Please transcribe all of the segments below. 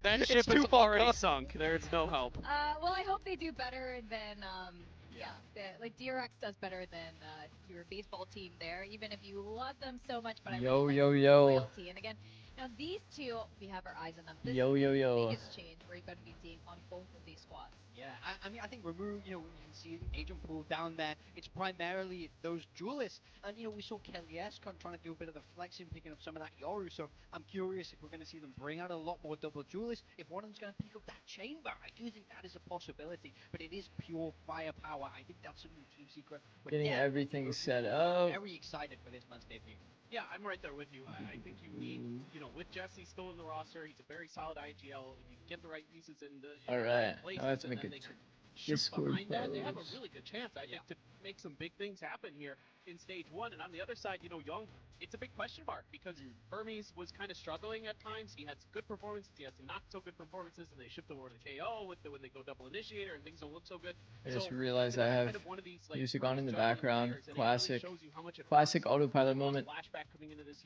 That It's ship too is far already gone. sunk. There's no help. Well, I hope they do better than like DRX does better than your baseball team there. Even if you love them so much, but I Yo, respect yo, the yo. loyalty. And again, now these two, we have our eyes on them. This Yo, is yo, the yo. biggest change we're going to be seeing on both of these squads. Yeah, I mean, I think Remove, you can see Agent Pool down there. It's primarily those duelists. And, we saw KRX trying to do a bit of the flexing, picking up some of that Yoru. So I'm curious if we're going to see them bring out a lot more double duelists. If one of them's going to pick up that chamber, I do think that is a possibility. But it is pure firepower. I think that's something Team Secret. Getting everything set up. Very excited for this man's debut. Yeah, I'm right there with you. I think you need, with Jesse still in the roster, he's a very solid IGL. If you get the right pieces in the Alright, right places, now let's and make then it. they can shoot Discord behind that, they have a pros. really good chance, I think, to make some big things happen here in stage 1. And on the other side, Young, it's a big question mark because Hermes was kind of struggling at times. He had some good performances, he had some not so good performances, and they shipped over to KO when they go double initiator and things don't look so good. I just realized I have music on in the background. Classic autopilot moment.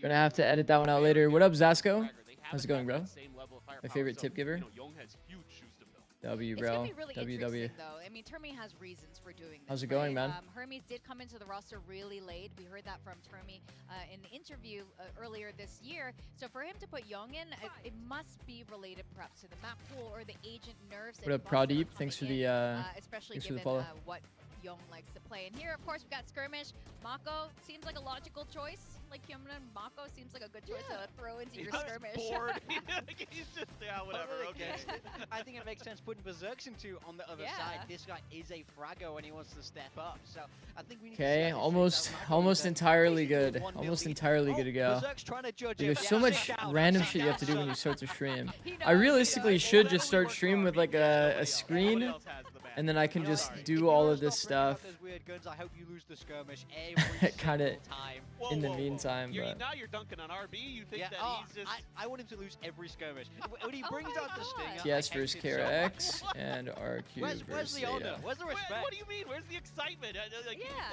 Gonna have to edit that one out later. What up, Zasco? How's it going, bro? My favorite tip giver. W, bro. It's gonna be really W. interesting, though. I mean, Termi has reasons for doing this. How's it going, man? Hermes did come into the roster really late. We heard that from Termi in the interview earlier this year. So for him to put Young in, it must be related perhaps to the map pool or the agent nerfs. What up, Pradeep? Thanks for the especially thanks for the given follow. what Young likes to play. And here, of course, we've got Skirmish. Mako seems like a logical choice. Like Hyunmin and Mako seems like a good choice to throw into your Skirmish. Bored. He's just, whatever, okay. I think it makes sense putting Berserks into on the other side. This guy is a fraggo and he wants to step up. So I think we need Okay, to almost entirely good. Almost entirely good to go. There's so much random shit you have to do when you start to stream. I realistically should just start stream with like a screen, and then I can just do all of this stuff kind of in the meantime. But Now you're dunking on RB. You think that he's just... I want him to lose every skirmish. When he brings out the stinger... TS versus KRX and RQ versus the honor? ZETA. Where's the respect? What do you mean? Where's the excitement?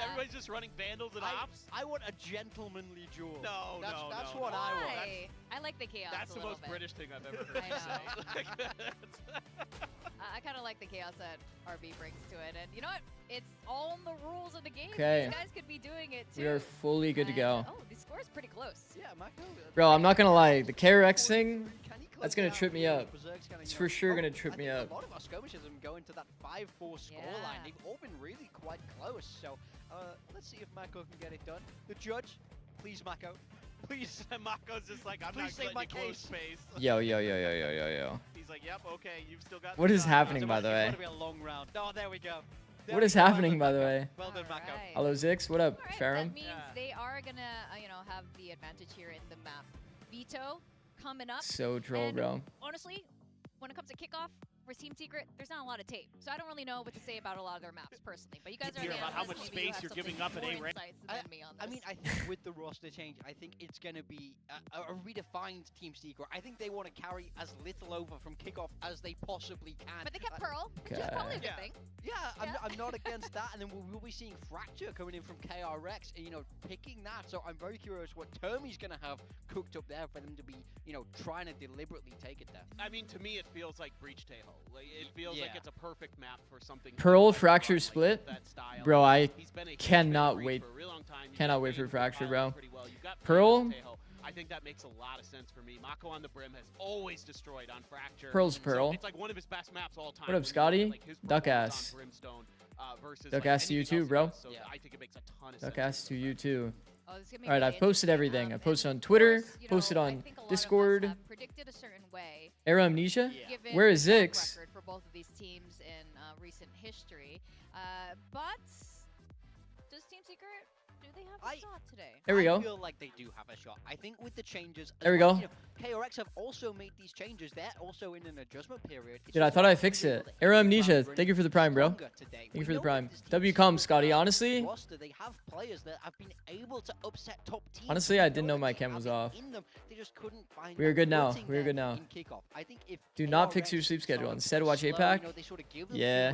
Everybody's just running Vandals and Ops? I want a gentlemanly duel. That's what I want. I like the chaos. That's the most British thing I've ever heard you say. I kind of like the chaos that RB brings to it, and you know what? It's all in the rules of the game. Okay. These guys could be doing it too. We are fully good to go. Oh, the score is pretty close. Yeah, Bro, I'm not gonna lie. The KRX thing, that's gonna trip me up. It's for sure gonna trip me up. A lot of our skirmishes are going to that 5-4 scoreline. They've all been really quite close. So let's see if Mako can get it done. The judge, please, Mako. Please. Mako's just like, I'm not letting you close space. Yo. He's like, yep, okay, you've still got... What is happening, by the way? It's going to be a long round. Oh, there we go. What is happening, by the way? Well done, Mako. Right. Hello, Zix. What up, Farum? That means they are gonna, have the advantage here in the map. Veto coming up. So troll, and bro. Honestly, when it comes to kickoff for Team Secret, there's not a lot of tape, so I don't really know what to say about a lot of their maps personally. But you guys are Hear about how much analysts, maybe you space have you're giving up at more A rank. insights than me on this. I mean, I think with the roster change, I think it's going to be a redefined Team Secret. I think they want to carry as little over from kickoff as they possibly can. But they kept Pearl, which is probably a good thing. Yeah, I'm not against that. And then we'll be seeing Fracture coming in from KRX, picking that. So I'm very curious what Termi's going to have cooked up there for them to be, trying to deliberately take it there. I mean, to me, it feels like Breach Tail. Like, it feels like it's a perfect map for something. Pearl Fracture split? Bro, I cannot wait. Cannot wait for Fracture, bro. Pearl? I think that makes a lot of sense for me. Mako on the Brim has always destroyed on Fracture. Pearl's Pearl. So it's like one of his best maps all time. What up, Scotty? Duck ass. Duck ass to you too, bro. So I think it makes a ton of Duck sense. ass to you too. Oh, Alright, I've posted everything. I posted on Twitter, posted on Discord. Predicted a certain way. Era Amnesia? Given Where is the track Zix? record for both of these teams in recent history, but does Team Secret, do they have a shot today? There we go. I feel like they do have a shot. I think with the changes... There we go. KRX have also made these changes. They're also in an adjustment period. Dude, I thought I fixed it. Era Amnesia, thank you for the prime, bro. Thank you for the prime. W comes, Scotty. Honestly, they have players that have been able to upset top teams. Honestly, I didn't know my cam was off. They just couldn't find We are good now. We are good now. I think if Do not fix your sleep schedule. Instead, watch APAC. Yeah.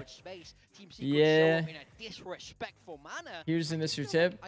Team Secret Yeah. show up in a disrespectful manner. Here's the Mr. Tip.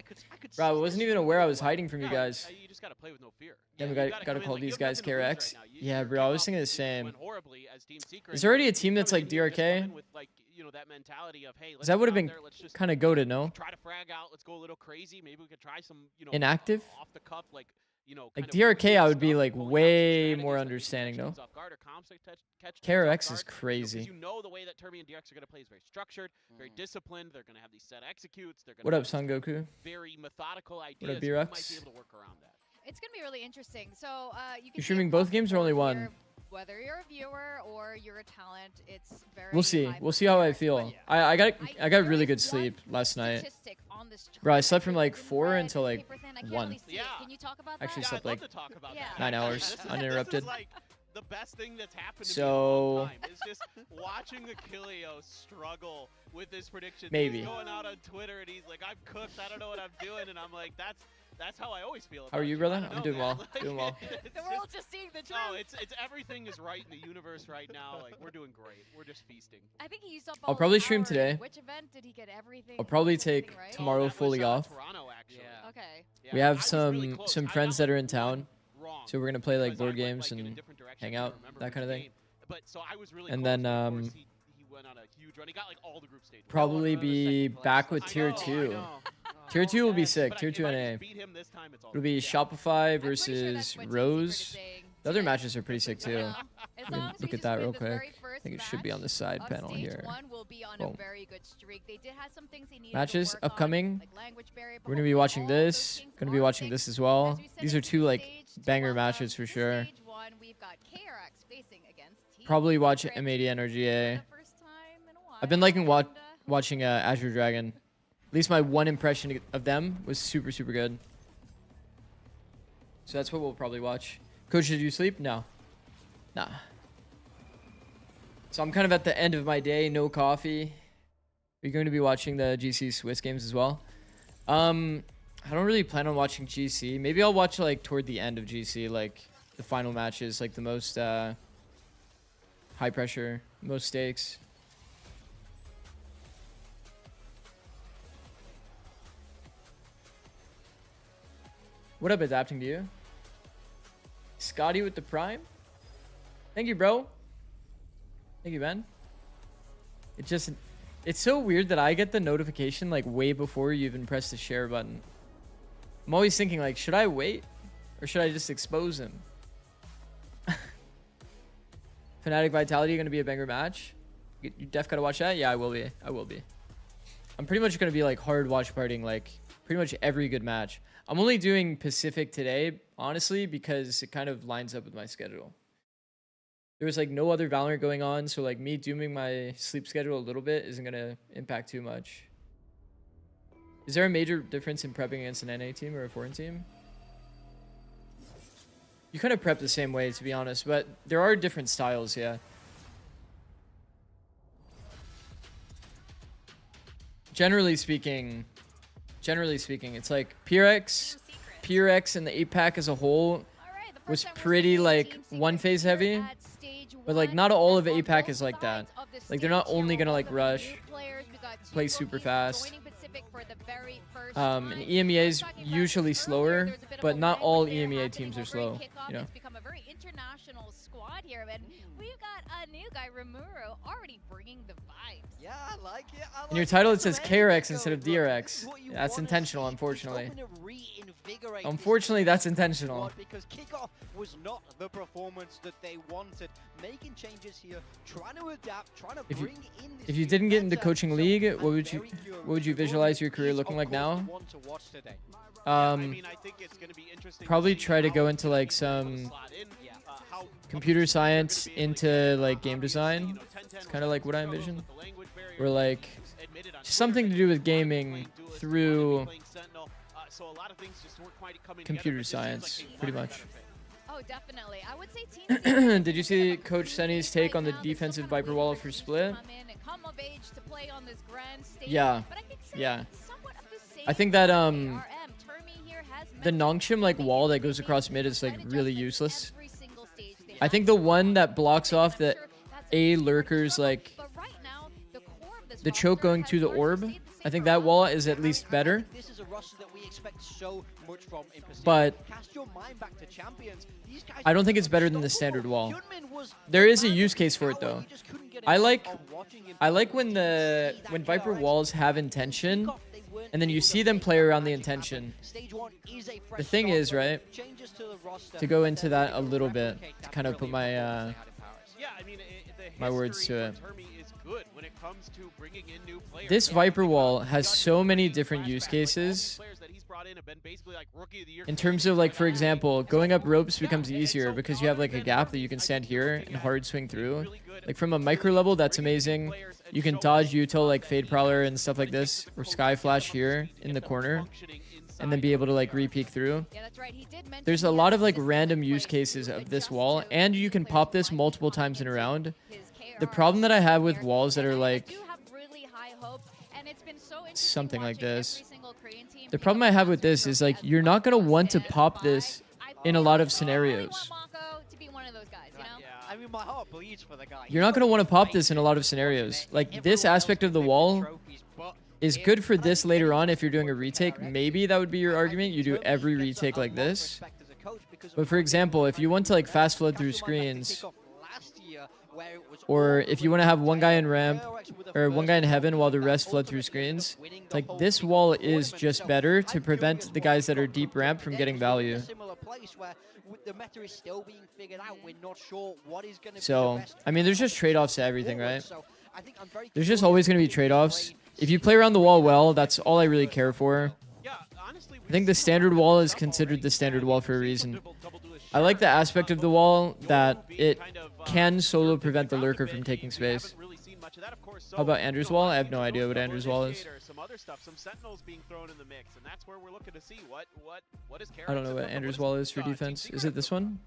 Bro, I wasn't even aware I was hiding from you guys. You just gotta play with no fear. Then we you gotta come in call like you these have guys nothing to lose KRX. right now. Yeah, bro, I was thinking the same. went horribly as Team Secret. Is there already a team You that's come like in, you just come DRK? in with, like, you know, that mentality of, hey, let's That would go have out been there, let's just kind of goated, no? try to frag out. Let's go a little crazy. Maybe we could try some, you know, Inactive? off the cuff, like, you know, Like kind of DRK, I weird would be stuff, like pulling out some way strategies more that maybe understanding, catch though. teams off guard or comps that catch teams KRX off is guard. crazy. You know the way that Termi and DRX are going to play is very structured, very disciplined. They're going to have these set executes. They're going What to up, Son Goku? very methodical ideas. What up, You might B-Rex? be able to work around that. It's going to be really interesting. So you can You're see streaming across both the games or only board one? here, whether you're a viewer or you're a talent, it's very We'll see. high We'll see how I players. feel. But I got there really is good one sleep last night. statistic on this Bro, I chart slept from that like is in 4 red, until like paper thin. I can't 1. really see it. Yeah. Can you talk about Actually that? slept I'd like love to talk about Yeah. that. 9 hours This is uninterrupted. like the best thing that's happened to me in a long time. It's just watching Achilleo struggle with his predictions. Maybe. He's going out on Twitter and he's like, I'm cooked. I don't know what I'm doing. And I'm like, that's how I always feel about How are you, I brother? don't I'm know, doing man. well. Like, Doing well. it's The world's just seeing the truth. No, it's everything is right in the universe right now. Like, we're doing great. We're just feasting. I think he used up I'll all probably his stream hours. today. Which event did he get everything? I'll probably almost everything take right? tomorrow that was, fully off. Toronto, actually. Okay. Yeah, We I have was really some close. some I friends got that are like in town, one wrong so we're gonna play like because I board went, games like, in a and different direction. hang I can't out, remember that kind of which thing. game. But so I was really And close, then, but of course he went on a huge run. He got like all the group stages. probably Another be second place. back with I tier know, I 2. know. Tier 2 will be Okay. sick. But Tier if 2 I NA. just beat him this time, it's all It'll good. be Yeah. Shopify I'm pretty sure versus that's what Team Secret is Rose. saying, The other too. matches are pretty sick too. Yeah. As Let me long as we look at just that win real this quick. very I first think it should be on the match side of panel stage here. 1 will be on Boom. a very good streak. They did have some things they needed Matches to work upcoming. on, like language barrier, but We're gonna be hopefully watching all of those this. things Gonna be are watching fixed. this as well. As we said These in are two like stage to banger welcome matches for to sure. Stage 1, we've got KRX facing against Team Probably watch Secret M80 for NRGA. the first time in a while, I've been liking and, watching Azure Dragon. At least my one impression of them was super good. So that's what we'll probably watch. Coach, did you sleep? No. Nah. So I'm kind of at the end of my day, no coffee. Are you going to be watching the GC Swiss games as well? I don't really plan on watching GC. Maybe I'll watch like toward the end of GC, like the final matches, like the most high pressure, most stakes. What up, adapting to you? Scotty with the prime? Thank you, bro. Thank you, man. It's so weird that I get the notification like way before you even press the share button. I'm always thinking like, should I wait? Or should I just expose him? Fnatic Vitality gonna be a banger match? You def gotta watch that? Yeah, I will be. I will be. I'm pretty much gonna be like hard watch partying like pretty much every good match. I'm only doing Pacific today, honestly, because it kind of lines up with my schedule. There was like no other Valorant going on, so like me dooming my sleep schedule a little bit isn't gonna impact too much. Is there a major difference in prepping against an NA team or a foreign team? You kind of prep the same way, to be honest, but there are different styles, yeah. Generally speaking, it's like PRX and the 8-pack as a whole All right, the first was time we're pretty seeing like Team Secret one phase here heavy, at stage but like 1. not all of On 8-pack both is like that. sides of the Like they're not stage only here, gonna like welcoming rush, new players. We got two play super rookies fast. joining Pacific for the very first And time. EMEA is Talking about usually earlier, slower, there's a bit of but a not all language barrier EMEA teams are happening over slow, in kickoff. you know. It's become a very international squad here, and we've got a new guy, Ramuro, already bringing the vibes. Yeah, I like it. In your title it says KRX instead of DRX. That's intentional, unfortunately. Unfortunately, that's intentional. Because kickoff was not the performance that they wanted. Making changes here, trying to adapt, trying to bring in this If you new didn't get into meta. coaching So league, I'm what would you very curious. what would you visualize your career Is, looking of like course, now? the one to watch today. I mean, I think it's gonna be interesting to Probably see try to how go into like these people some slot in, how computer they're gonna science be able to into get, like game obviously, design. you know, 10-10 It's kind of like what I struggles envision. with the language barrier. Or like Admitted on just something Twitter to do that with he's gaming playing Duelist, he through wanted to be playing Sentinel, so a lot of things just weren't quite coming computer together, but it science, seems like pretty they much. better fit. Oh, definitely. I would say Team Secret Did you see Coach Senny's take on the defensive Viper wall for split? Come of age to play on this grand stage. Yeah, But I think yeah. somewhat of the same I think that ARM. Termi here has the mentioned Nongshim like they wall need that to goes make across mid is like slight really adjustments useless. every single stage they I have. think the one that blocks And off I'm the sure that's A pretty lurkers struggle, like but right now, the core of this the choke roster going has to the largely orb, stayed the I think that wall is at least better. This is a roster that we expect so much from in Pacific. But Cast your mind back to Champions. These guys I don't think were it's better than the unstoppable. standard wall. Hyunmin was There is a the man use of case for it power. though. You just couldn't get I enough like of watching him when see that Viper KRX walls have at intention, kickoff, they weren't and then you able to see them make play that around the magic happen. intention. Stage 1 is a fresh The thing start, is, but right, changes to the roster to go that into they're that a able to little bit, replicate to that kind of put brilliant my performance they had in Paris. Yeah, I mean, the my words history to it. for Termi is good when it comes to bringing in new players. This Yeah, Viper think wall about has Gunn, so many Gunn, different flashback, use like, all these cases. players that he's brought in have been basically like rookie of the year In terms of like, for example, going up ropes becomes easier so because you have like a gap that you can stand here and hard swing through. Like from a micro level, that's amazing. You can dodge util like Fade Prowler and stuff like this, or Sky Flash here in the corner, and then be able to like re-peek through. Yeah, that's right. He did mention There's a he lot has of like system random in use place cases to of this adjust wall, to and you can players pop this like multiple Juan times in a into round. his The KRX problem that I have with players. walls that And are I like do have really high hopes, and it's been so interesting something like watching this. every single Korean team The pick problem up I have with Masters this is trophy like as you're not gonna Mako want to stands pop by. this I in a lot of really scenarios. want Mako to be one of those guys, you know? I mean, my heart bleeds for the guy. You're not gonna want to pop this in a lot of scenarios. Like this aspect of the wall is good for this later on if you're doing a retake. Maybe that would be your argument. You do every retake like this. But for example, if you want to like fast flood through screens, or if you want to have one guy in ramp or one guy in heaven while the rest flood through screens, like this wall is just better to prevent the guys that are deep ramp from getting value. So, I mean, there's just trade-offs to everything, right? There's just always going to be trade-offs. If you play around the wall well, that's all I really care for. I think the standard wall is considered the standard wall for a reason. I like the aspect of the wall that it can solo prevent the lurker from taking space. How about Andrew's wall? I have no idea what Andrew's wall is. I don't know what Andrew's wall is for defense. Is it this one?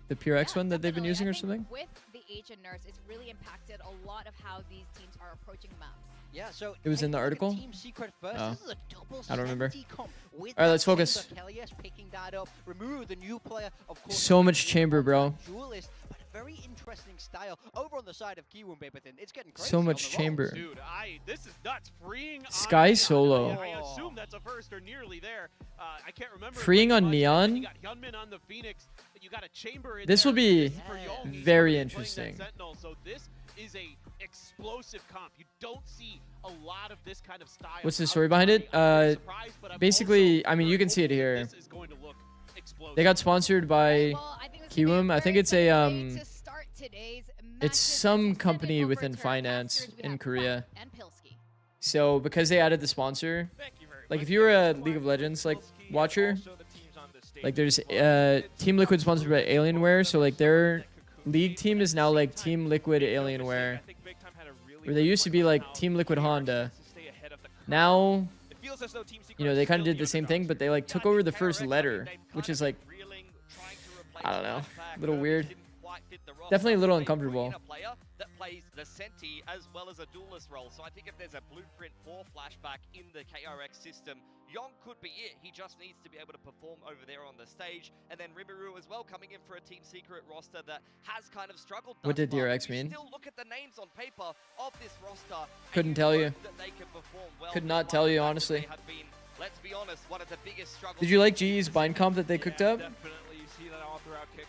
The PRX one that they've been using or something? With the H and Nurse, it's really impacted a lot of how these teams are approaching maps. Yeah, so it was in the article? Team Secret first. Oh. This is a double I don't remember. comp with All right, let's that focus. chamber. Kelly's picking that up. Remove the new player, of course. So much chamber, bro. Duelist, but a very interesting style over on the side of Kiwoom Babyton. It's getting crazy. So on much the roll. chamber. Dude, this is nuts. Freeing on Sky Neon. solo. I assume that's a first or nearly there. I can't remember. Freeing on much. Neon? You got Hyunmin on the Phoenix. You got a chamber in This there. will be For Young. He's very playing that interesting. Sentinel, so this is a explosive comp. You don't see a lot of this kind of style. What's the story behind it? Basically, I mean, you can see it here. This is going to look explosive. They got sponsored by Well, I think this could be a Kiwoom. I think very it's a good way to start today's it's matches some as we company send it over within to our finance casters. We in have Korea. Buck and Pilski. So because they added the sponsor, like if you were a League of Legends like watcher, like there's Team Liquid sponsored by Alienware, so like their league team is now like Team Liquid Alienware, where they used to be like Team Liquid Honda. Now, you know, they kind of did the same thing, but they like took over the first letter, which is like, I don't know, a little weird. Definitely a little uncomfortable. That plays the Senti as well as a duelist role. So I think if there's a blueprint for flashback in the KRX system, Yong could be it. He just needs to be able to perform over there on the stage. And then Rimuru as well, coming in for a Team Secret roster that has kind of struggled. What did thus far. DRX You mean? Still look at the names on paper of this roster. Couldn't tell you. That they can perform well Could not tell you, honestly. They have been, let's be honest, one of the biggest struggles. Did you like GE's bind comp that they cooked up?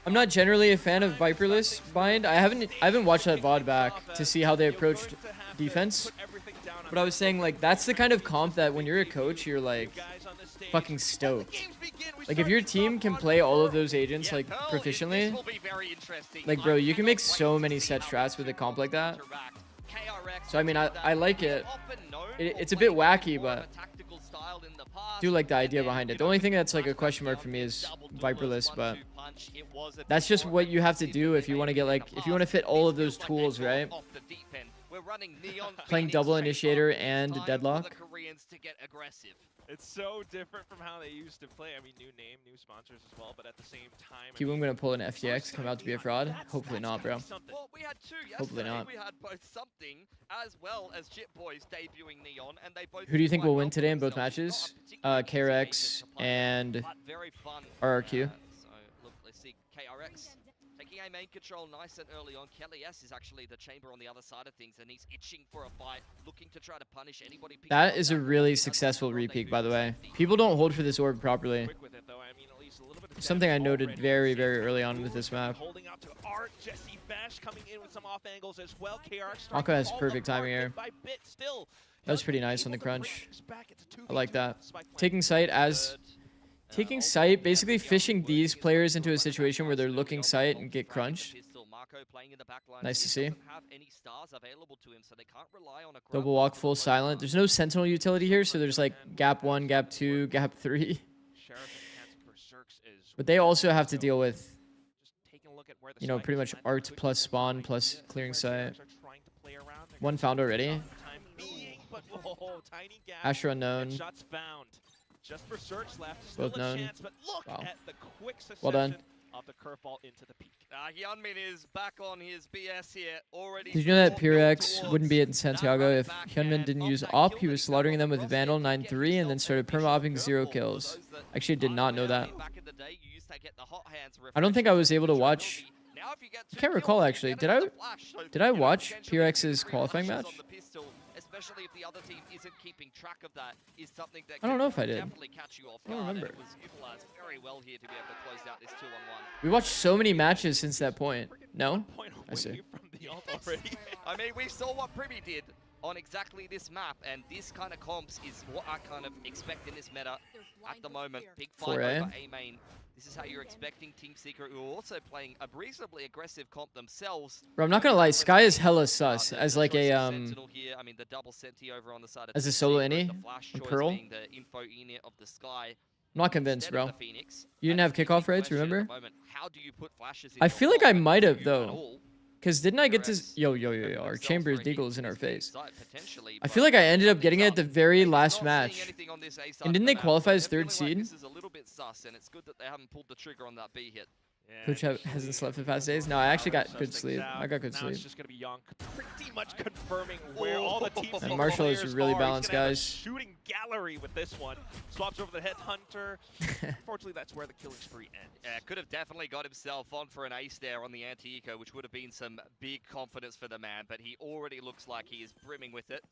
I'm not generally a fan of Viperless bind. I haven't watched that VOD back to see how they approached defense. But I was saying like that's the kind of comp that when you're a coach you're like fucking stoked. Like if your team can play all of those agents like proficiently, like bro, you can make so many set strats with a comp like that. So I mean I like it. It's a bit wacky, but I do like the idea behind it. The only thing that's like a question mark for me is Viperless, but that's just what you have to do if you want to get like if you want to fit all of those tools, right? Playing double initiator and deadlock. It's so different from how they used to play. I mean, new name, new sponsors as well, but at the same time, Kiwoom gonna pull an FTX, come out to be a fraud? Hopefully not, bro. Well, we had two yesterday. Hopefully not. We had both something as well as Chip Boys debuting Neon, and they both. Who do you think did will quite win well today for in both themselves. matches? Not particularly easy KRX games to play, and but very fun. RRQ. So look, let's see KRX Taking a main control nice and early on. Kelly S is actually the chamber on the other side of things, and he's itching for a fight, looking to try to punish anybody. That is a really successful repeak, by the way. People don't hold for this orb properly. Quick with it, though. I mean, at least a little bit of Something I damage noted already. very, very early on with this map. Holding out to Art, Jesse Bash coming in with some off angles as well. KRX Mako has perfect timing here. bit by bit still. That was pretty nice on the Able to bring crunch. things back. It's a I like 2v2 that. Spike plant. Taking sight as... Taking sight, basically fishing these players into a situation where they're looking sight and get crunched. Nice to see. Double walk, full silent. There's no sentinel utility here, so there's like gap 1, gap 2, gap 3. But they also have to deal with, you know, pretty much art plus spawn plus clearing sight. One found already. Asher unknown. Shots found. Just for search left. Both Still a known. chance, but look Wow. at the quick Well done. succession of the curveball into the peak. Hyunmin is back on his BS here already. Did you know that 4 mil KRX towards wouldn't be in that Santiago running if back, Hyunmin and didn't off use that op? kill, He was he's slaughtering got them with across Vandal here to get 9-3 and then himself started a mission perma-opping for 0 Curveball. kills. For those that Actually, did not know aren't that. aware, back in the day, you used to get the hot hands I don't think I was able to refreshed watch... Now if you get I two can't recall, kills, you actually. get Did I- another flash, so, Did I you know, watch potentially PRX's three qualifying flashes match? on the pistol, especially if the other team isn't keeping track of that, is something that I don't can know if I did. definitely catch you off I don't guard, and remember. it was utilized very well here to be able to close out this 2-on-1. We watched so many matches since that point. No? Point I see. away from the ult already. I mean, we saw what Privy did on exactly this map, and this kind of comps is what I kind of expect in this meta at the moment. Big fight 4A. over A main. This is how you're expecting Team Secret, who are also playing a reasonably aggressive comp themselves. Bro, I'm not gonna lie, Sky is hella sus The as like choice a of Sentinel here, I mean, the double Senti over on the side of as a Team solo Secret, innie the flash on choice Pearl. being the info unit of the Sky. I'm not convinced, instead bro. of the Phoenix. You didn't And have the big kickoff raids, question at the remember? moment, how do you put flashes in I your feel like I comp? might Do have, you though. at all? Because didn't I get to... KRX Yo. Our themselves Chamber's for a hit Deagle is in our this big face. site, potentially, I but feel like I ended up getting it at the something's very up. last Not seeing match. anything on this A side And of didn't the they map, qualify so as they're third feeling like seed? This is a little bit sus, and it's good that they haven't pulled the trigger on that B hit. Coach hasn't slept the past days. No, I actually got good sleep. I got good Now sleep. it's just gonna be Yonk pretty much confirming where all the teams And Marshall is players really are. balanced, He's gonna have a guys. shooting gallery with this one. Swaps over the Headhunter. Unfortunately, that's where the killing spree ends. Yeah, could have definitely got himself on for an ace there on the anti-eco, which would have been some big confidence for the man, but he already looks like he is brimming with it.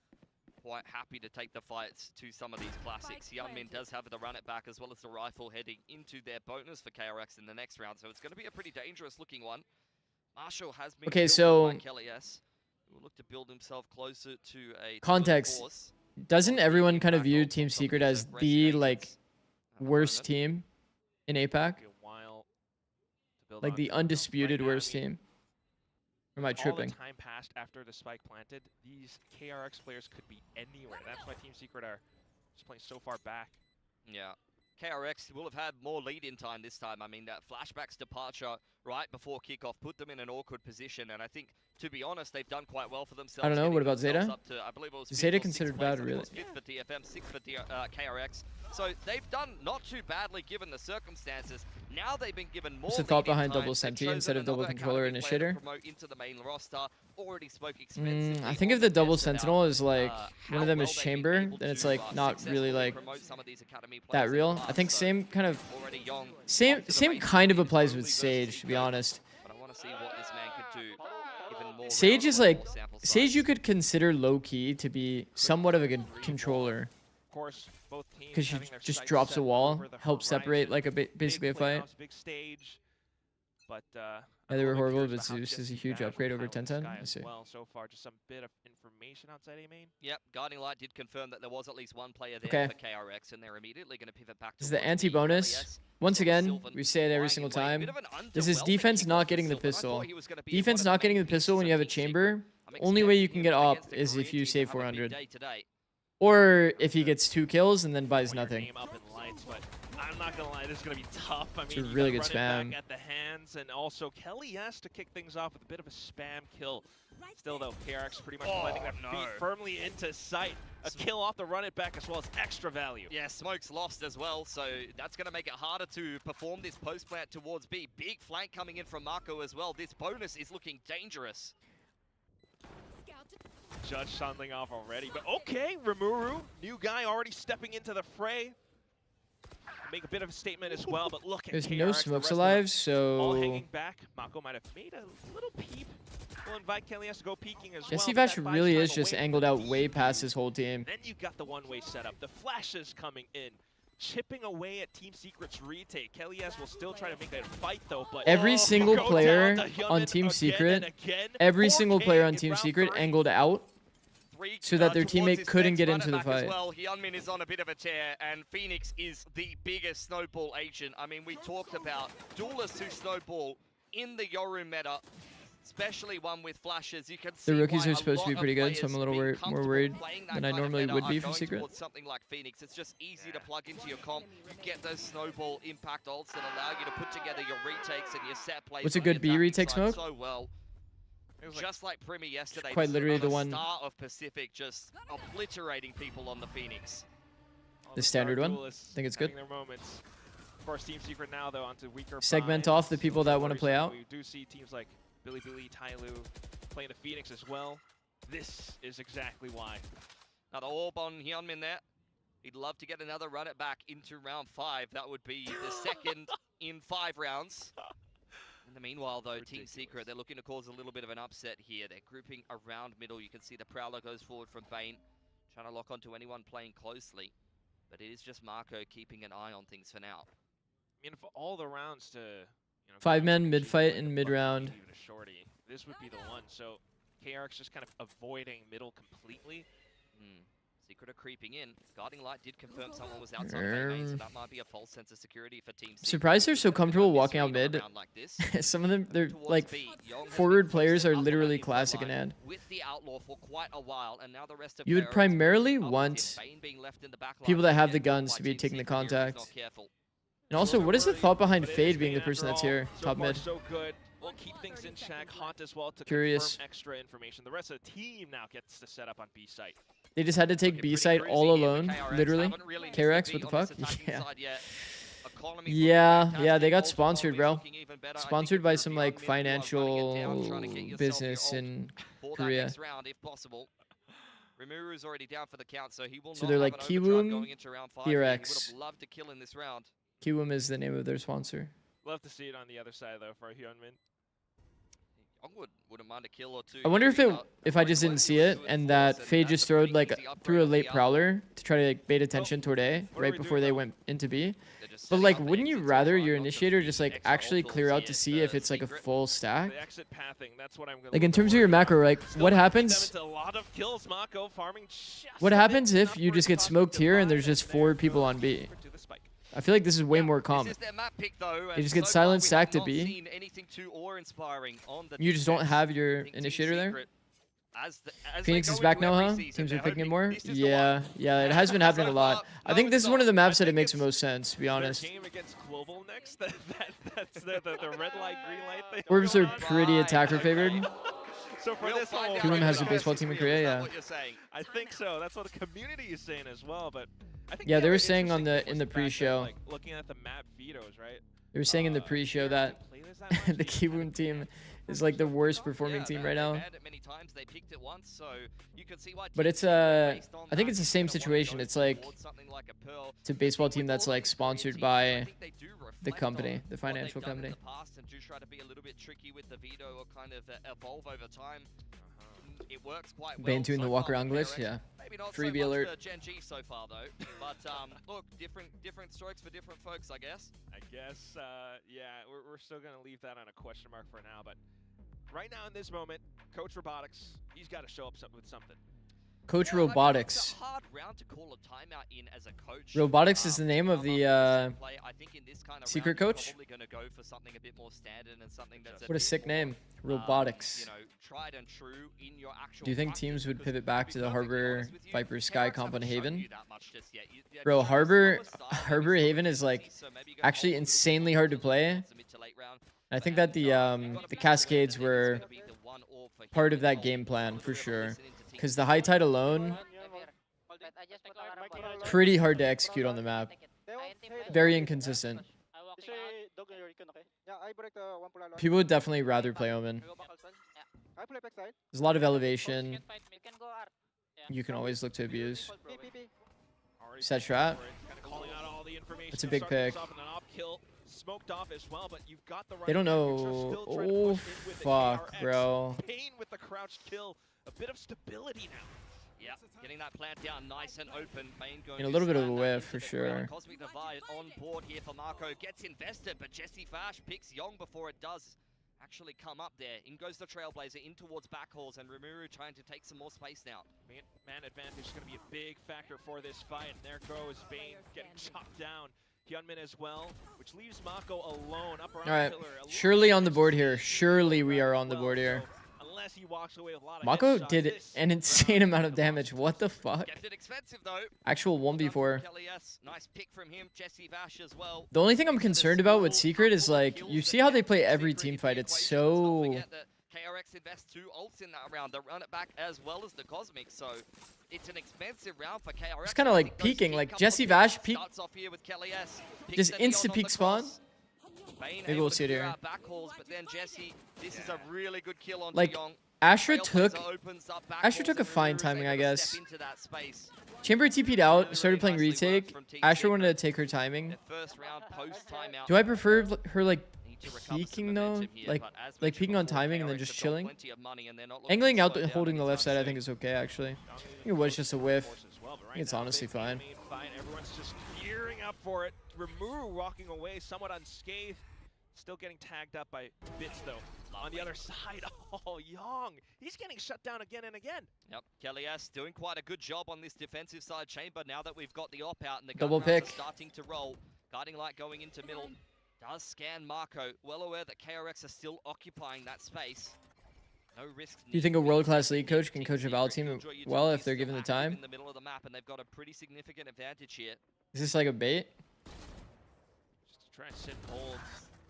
Quite happy to take the fights to some of these classics. Hyunmin does have the run it back as well as the rifle heading into their bonus for KRX in the next round, so it's going to be a pretty dangerous looking one. Marshall has been Okay, killed so- by Kelly S, who will look to build himself closer to a Context. force. Doesn't everyone kind of Back view on Team some Secret of as these the, aggressive like, agents at the worst moment. team in APAC? Be a while to build Like on the to it. undisputed Right now, I worst mean, team? Or am I all tripping? the time passed after the spike planted, these KRX players could be anywhere. That's why Team Secret are just playing so far back. Yeah. KRX will have had more lead-in time this time. I mean, that Flashback's departure right before kickoff put them in an awkward position, and I think, to be honest, they've done quite well for themselves. I don't know, getting what about themselves ZETA? up to, I believe it was Is fifth ZETA or sixth considered place. bad, I think it really? was fifth for TFM, sixth for KRX. So they've done not too badly given the circumstances. Now they've been given more. What's the thought lead-in behind time. double They've Senti instead chosen of double another controller academy player to initiator? promote into the main roster. Already spoke expensively I think on if the double guest about, Sentinel is like, one how of them well is they've been Chamber, able then it's to, like not really successfully like promote some of these academy that players in the real. I past. think So same kind of, already young, same up to the same race. kind of It's applies only with versus Sage, to be Eco, honest. But I want to see what this man could do. Even more Sage rounds, is more like, sample Sage size. you could consider low-key to be somewhat of a good controller. Of course, both teams Because she having their just sights drops set a wall, over the helps separate horizon. like a basically a Big fight. playoffs, big stage. But Yeah, they were I'm horrible, curious but about how Zeus is a Jesse huge Bash upgrade will over handle 10-10. Sky I as see. well so far. Just some bit of information outside A main. Yep, Guarding Light did confirm that there was at least one player there Okay. for KRX, and they're immediately going to pivot back This is towards the anti-bonus. KRX. Once Saw again, Sylvan we say it every flying single away. time. Bit of an This is underwhelming defense kickoff not for getting the Sylvan. I pistol. thought he was gonna be Defense one of the not getting main the pistol pieces when you of have a Team Secret. chamber. I'm Only way you expecting can him get op against the is if Korean you team save to have a big 400. day today. Or if he gets 2 kills and then buys Put your nothing. name up in lights, but I'm not gonna lie, this is gonna be tough. I mean, It's a you really gotta good run it spam. back at the hands, and also Kelly has to kick things off with a bit of a spam kill. Still though, KRX pretty much letting their feet firmly into sight. A kill off the run it back as well as extra value. Yeah, Smoke's lost as well, so that's going to make it harder to perform this post plant towards B. Big flank coming in from Marco as well. This bonus is looking dangerous. Judge something off already, but okay, Rimuru, new guy already stepping into the fray. make a bit of a statement as well, but look at There's KRX, no the smokes rest of them alive, all so hanging back. Mako might have made a little peep. We'll invite KLS to go peeking as well. Jesse but Vash that buys really time is just away angled from out the way DP. past his whole team. Then you've got the one-way setup. The flashes coming in, chipping away at Team Secret's retake. KLS will still try to make a fight though, but Every single go player down to on Hyunmin Team again Secret, and again. every 4K single player on in Team round Secret 3. angled out so that their Towards teammate his couldn't next get run into it the back as fight. well. Hyunmin is on a bit of a tear, and Phoenix is the biggest snowball agent. I mean, we talked about duelists who snowball in the Yoru meta, especially one with flashes. You can see The rookies why are a supposed to be lot pretty of good, so I'm a players little being more comfortable worried playing that than I kind of normally meta would are be from going Secret. towards something like Phoenix. It's just easy to plug into your comp. You get those snowball impact ults that allow you to put together your retakes and your set plays. What's a on the good B attacking retake side smoke? So well. Just like Primi yesterday, quite this is literally the another one- star of Pacific just obliterating people on the Phoenix. The standard one. Duelists Think it's good. having their moments. Of course, Team Secret now though onto weaker Segment finds. off the people that wanna play out. We do see teams like Billy, Tyloo playing the Phoenix as well. This is exactly why. Another orb on Hyunmin there. He'd love to get another run it back into round 5. That would be the second in 5 rounds. In the meanwhile, though, Ridiculous. Team Secret, they're looking to cause a little bit of an upset here. They're grouping around middle. You can see the Prowler goes forward from Bane, trying to lock onto anyone playing closely. But it is just Marco keeping an eye on things for now. I mean, for all the rounds to, you know, 5-man go mid-fight like and a mid-round. bucket, even a shorty, this would be the one. So KRX just kind of avoiding middle completely. Secret are creeping in. Guarding Light did confirm someone was outside of A main, so that might be a false sense of security for Team Secret. Surprised they're so comfortable walking out mid. Like this. Some of them, they're Towards like B. Young has forward been players posted are up literally on that classic in line ad. with the Outlaw for quite a while, and now the rest of You would KRX primarily up with him. want Bane being left in the back line people that have the again, guns by to be Team taking the Secret here if he's contact. not careful. And also, what is the thought behind But it is Fade being Bane the person after that's all. here, So top far, mid? so good. We'll keep things in check. Haunt as well to Curious. confirm extra information. The rest of the team now gets to set up on B site. They just had to take Looking B pretty site cruisy all here for alone, KRX. literally. Haven't really missed a KRX, beat what the on fuck? this attacking Yeah. side yet. Economy Yeah, looking yeah, they got fantastic. sponsored, Ultimate bro. looking even better. I think Sponsored if by you're some beyond like mid, you are running it financial down, trying to get yourself your business ult in for that Korea. next round, if possible. Rimuru's already down for the count, so he will So not they're have like an overdrive Kiwoom, going into round 5 here. He would KRX. have loved to kill in this round. Kiwoom is the name of their sponsor. Love to see it on the other side though for Hyunmin. Young wouldn't mind a kill or two. I wonder here. if I just didn't see it and that Fade just throwed like threw a late Prowler to try to like bait attention toward A what are right we before doing they now? went into B. They're just But setting like, up the wouldn't you exits rather as well, your not to initiator feed just like extra actually ult clear tools out to here see if it's like a Secret. full stack? The exit pathing, that's what I'm gonna Like in look terms of your forward macro, like Still what gonna keep them happens? into a lot of kills, Mako farming just What a bit, happens if enough you where just it get costs smoked them here and to there's buy, just and 4 there people goes on B? Secret to the spike. I feel like this is way more This common. is their map pick though, You just get so far silent we stack have to not B. seen anything too awe-inspiring on the You just don't defense. have I your think Team initiator there? Secret, as they Phoenix go is back into now, every huh? season, Teams they're are picking it hoping more? this is the Yeah, one. yeah, it has been happening a So lot. far, I no, think this it's is one of not. the maps I that it think makes the it's- most sense, to be honest. Their game against Global next, that's the red light, green light thing. Orbs are going on. pretty attacker favored. So for We'll this find whole out Kiwoom in has the a baseball first team in experience, Korea, is that yeah. what you're saying? I think so. That's what the community is saying as well. But I think Yeah, they the were other saying on interesting the thing was in the fact that, pre-show. like, looking at the map vetoes, right? They were saying in the pre-show that Play this that much, the they kinda Kiwoom team like, is like the worst performing team right now. They've had it many times, they picked it once, so you can see why But Team it's Secret, based on I think that, it's the is same gonna wanna situation. go It's like towards something like a Pearl. it's a baseball I think team with that's all like these Korean sponsored teams, by I think they do the reflect company, on the what they've financial done in company. the past and do try to be a little bit tricky with the veto or kind of evolve over time. It works quite well. Bane doing so the walk far around for glitch, KRX. yeah. Maybe not Freebie so much alert. for Gen G so far though. But look, different strokes for different folks, I guess. I guess, yeah, we're still gonna leave that on a question mark for now. But right now in this moment, Coach Robotics, he's got to show up with something. Coach Yeah, I mean, Robotics. It's a hard round to call a timeout in as a coach. Robotics is the name of the play. I think in this kind of secret round, you're coach? Probably going to go for something a bit more standard and something that's What a bit sick more, name, Robotics. You know, tried and true in your actual Do you think practice, teams would because pivot back to the perfectly Harbor honest with you, Viper Sky KRX comp on haven't shown Haven? you that much just yet. They've Bro, shown Harbor slower style, maybe Harbor slower Haven is like efficiency, so maybe go actually hold a little insanely bit hard to more play. towards the mid to late round. I think But that you've got to the be Cascades aware that were it's gonna be the one orb for part him of that and game Bolt. plan A for little bit of sure. listening to Team Because the Secret. high tide alone, pretty hard to execute on the map. Very inconsistent. People would definitely rather play Omen. There's a lot of elevation. You can always look to abuse. Set trap. calling out all the information. That's a big Starting pick. things off and an op kill, smoked off as well, but you've got the right They don't there. You're know. still trying to Oh, push in with the fuck, KRX. bro. Pain with the crouched kill. A bit of stability now. Yeah, getting that plant down nice and open. Main going And a to little bit of a slam that whiff into for the ground. sure. Cosmic Divide on board here for Marco. Gets invested, but Jesse Fash picks Young before it does actually come up there. In goes the Trailblazer in towards backhauls, and Rimuru trying to take some more space now. Man advantage is going to be a big factor for this fight. And there goes Bane getting chopped down. Hyunmin as well, which leaves Mako alone up around All right, pillar. surely on the board here. Surely we are on the board here. So unless he walks away with a lot of Mako headshots, did this an insane amount of damage. What the fuck? Kept it expensive though. Actual 1v4. KRX, nice pick from him. Jesse Vash as well. The only thing I'm concerned about with Secret is like, you see how they play every team fight. It's so... KRX invests 2 ults in that round. They run it back as well as the Cosmic, so it's an expensive round for KRX. It's kind of like peeking, like Jesse Vash peek. Starts off here with KLS. Just instant peek spawn. Bane Maybe we'll see it here. Backhauls, but then Jesse, this is a really good kill on Like, Young. Asher Trailblazer took... opens up Asher backhauls took a and fine Rimuru's timing, able I to guess. step into that space. Chamber TP'd out, started playing Really nicely worked retake. from Team Asher wanted Secret. to take her timing. Their first round post timeout. Do I prefer her like Need to recover some peeking though? momentum here, Like but as like mentioned peeking on before, timing and then KRX just have got chilling? plenty of money and they're not looking Angling to out, slow down holding the left anytime side, I soon. think is okay actually. I think it was just a whiff. I think it's honestly fine. Everyone's just gearing up for it. Rimuru walking away somewhat unscathed. Still getting tagged up by Bits though. On the other side, oh, Young. He's getting shut down again and again. Yep, KLS doing quite a good job on this defensive side chamber now that we've got the op out and the Double gun rounds pick. are starting to roll. Guiding Light going into middle. Does scan Marco. Well aware that KRX are still occupying that space. No risks. Do you think a world-class league coach can coach a Val team Killjoy well if Utilities they're still given the active time? in the middle of the map, and they've got a pretty significant advantage here. Is this like a bait? Just to try and sit holds.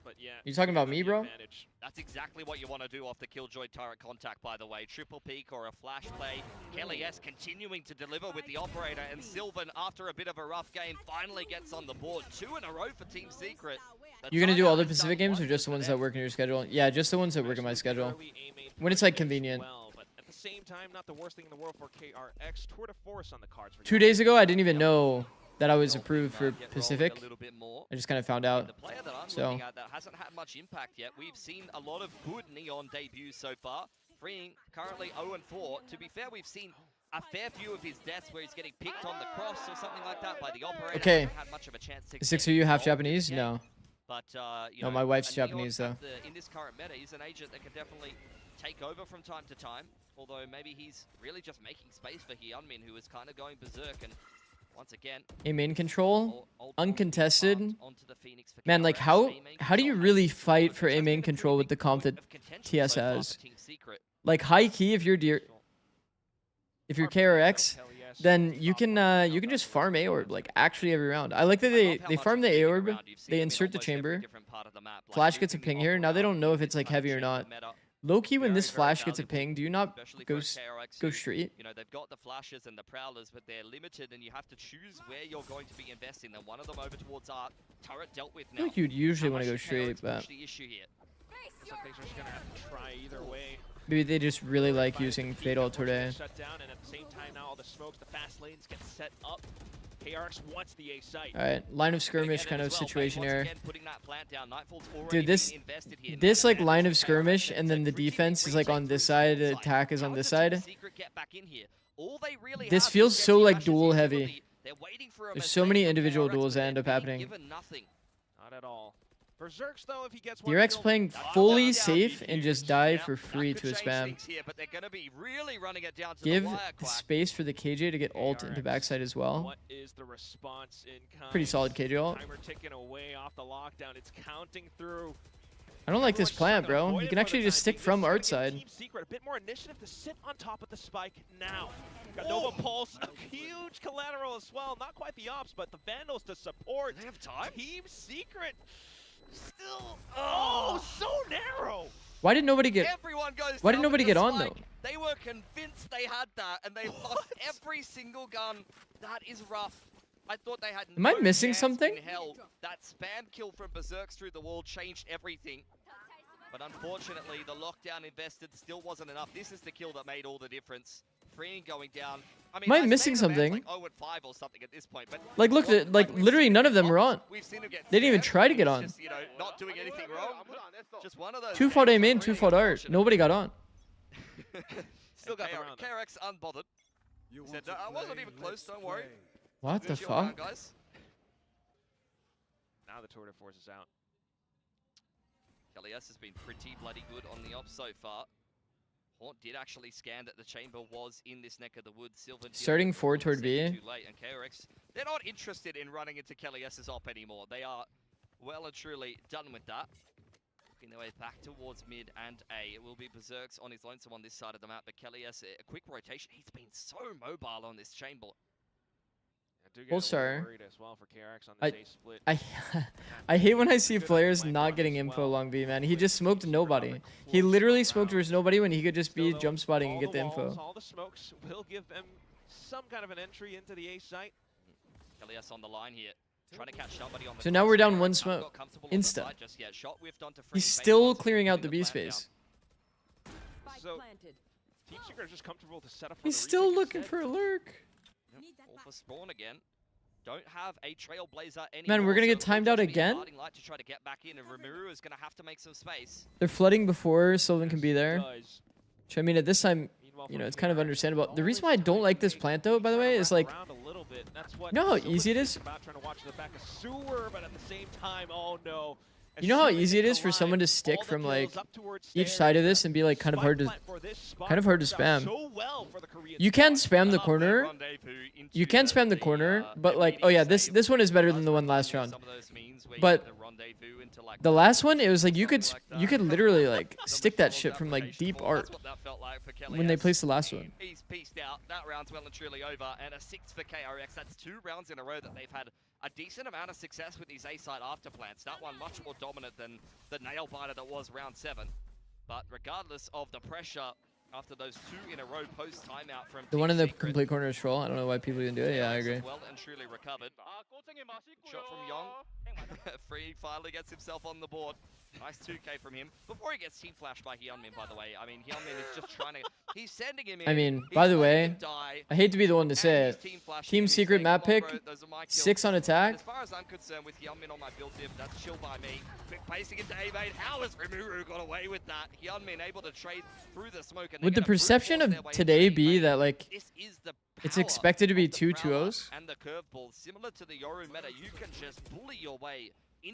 But yeah. You talking about me, the bro? advantage. That's exactly what you want to do off the Killjoy turret contact, by the way. Triple peek or a flash play. Kelly S continuing to deliver with the operator, and Sylvan, after a bit of a rough game, finally gets on the board. 2 in a row for Team Secret. You're gonna do all the Pacific games or just the ones that work in your schedule? Yeah, just the ones that work in my schedule. When it's like convenient. Well, but at the same time, not the worst thing in the world for KRX. Tour de Force on the cards for 2 days ago, I didn't even know that I was approved for Pacific. A little bit more. I just kind of found out. The player that I'm So looking at that hasn't had much impact yet. We've seen a lot of good Neon debuts so far. Freeing currently 0-4. To be fair, we've seen a fair few of his deaths where he's getting picked on the cross or something like that by the operator. Okay. Hasn't had much of a chance to Is 6 get of you half involved in the Japanese? game. No. But, you No, know, my wife's a Neon Japanese, at though. in this current meta is an agent that can definitely take over from time to time. Although maybe he's really just making space for Hyunmin, who is kind of going berserk. And once again, A main control, old uncontested. onto the Phoenix for Man, like KRX. how A main do you control really has fight been for a main a pretty control with big the comp point that of contention TS so far has? for Team Secret. Like high key if you're if you're KRX, then you can just farm Aorb like actually every round. I like that they farm the Aorb, they insert the chamber. Flash gets a ping here. Now they don't know if it's like heavy or not. Low key when this Flash gets a ping, do you not go straight? You know, they've got the flashes and the prowlers, but they're limited, and you have to choose where you're going to be investing. Then one of them over towards Art. Turret dealt with I now. feel like you'd usually How want to go much does straight, KRX but push the issue here? Looks like they're just gonna have to try either way. maybe they just really like using Fatal Tornado. today. Shut down, and at the same time now all the smokes, the fast lanes get set up. KRX wants the A site. All right, line of skirmish Again kind as of well, Bane situation once here. again putting that plant down. Nightfall's already Dude, this being invested here. like Now, line of KRX skirmish and then the pretty defense is like on this side, the attack is on How this does Team side. Secret get back in here? All they really This have feels is so Jesse like Bash's duel utility. heavy. They're waiting for a There's so mistake many from individual KRX, duels but that end they're up being happening. given nothing. Not at all. Berserks though, if he gets one DRX kill, playing that's fully down. safe and just die Yeah, for that free could to a change spam. things here, but they're going to be really running it down to Give the wire, Quack. space for the KJ to get ult into KRX. backside as well. What is the response in kind? Pretty solid KJ ult. Timer ticking away off the lockdown. It's counting through. I don't like this Everyone's plan, just gonna bro. avoid You it can for actually the just time stick being. from This is art gonna side. give Team Secret a bit more initiative to sit on top of the spike now. Got Nova Pulse, a huge collateral as well. Not quite the ops, but the Vandals to support. Do they have time? Team Secret still, oh, so narrow. Why did nobody get? Everyone goes Why did down nobody with the get on, spike. though? They were convinced they had that, and they lost every single gun. That is rough. I thought they had Am I no missing chance something? in hell. That spam kill from Berserks through the wall changed everything. But unfortunately, the lockdown invested still wasn't enough. This is the kill that made all the difference. Freeing going down. I mean, Am I missing something? Like 0 and 5 or something at this point. But Like, look, like literally none of them were on. We've seen him get They didn't even scammed. try to get He's on. just, you know, not doing anything wrong. Just one of those. 2 fault aim in, games 2 that fault really art. unfortunate. Nobody got on. Still got KRX KRX unbothered. He said, no, I wasn't even close, don't worry. What the Chill down, fuck? guys. Now the tour de force is out. KLS has been pretty bloody good on the op so far. Haunt did actually scan that the chamber was in this neck of the woods. Silver Starting forward toward B. Too late, and KRX, they're not interested in running into KLS's op anymore. They are well and truly done with that. Working their way back towards mid and A. It will be Berserks on his lonesome on this side of the map, but KLS, a quick rotation. He's been so mobile on this chamber. I do get Full a little star. worried as well for KRX on this ace split. I hate when I see players not getting info along B, man. He just smoked nobody. He literally smoked versus nobody when he could just be jump spotting and get the info. All the smokes will give them some kind of an entry into the A site. KLS on the line here. Trying to catch somebody on the So now we're down 1 smoke. Insta. He's still clearing out the B space. So Team Secret is just comfortable to set up. He's still looking for a lurk. All for spawn again. Don't have a trailblazer anymore. Man, we're gonna get timed out again? Light to try to get back in, and Rimuru is gonna have to make some space. They're flooding before Sylvan can be there. Which I mean, at this time, you know, it's kind of understandable. The reason why I don't like this plant, though, by the way, is like, you know how easy it is? You know how easy it is for someone to stick from like each side of this and be like kind of hard to spam. You can spam the corner. You can spam the corner, but like, oh yeah, this one is better than the one last round. But the last one, it was like you could literally like stick that shit from like deep art when they placed the last one. He's pieced out. That round's well and truly over, and a 6 for KRX. That's 2 rounds in a row that they've had a decent amount of success with these A-side afterplants. That one much more dominant than the nail biter that was round 7. But regardless of the pressure after those 2 in a row post timeout from The one in the complete corner is troll. I don't know why people didn't do it. Yeah, I agree. Well and truly recovered. Shot from Yong. Free finally gets himself on the board. Nice 2K from him. Before he gets team flashed by Hyunmin, by the way. I mean, Hyunmin is just trying to... He's sending him in. I mean, by the way, I hate to be the one to say it. Team Secret map pick, 6 on attack. As far as I'm concerned, with Hyunmin on my build tip, that's chill by me. Quick pacing into A-Bait. How has Rimuru got away with that? Hyunmin able to trade through the smoke. And Would the perception of today be that, like, it's expected to be 2 2-0s? And the curveball, similar to the Yoru meta, you can just bully your way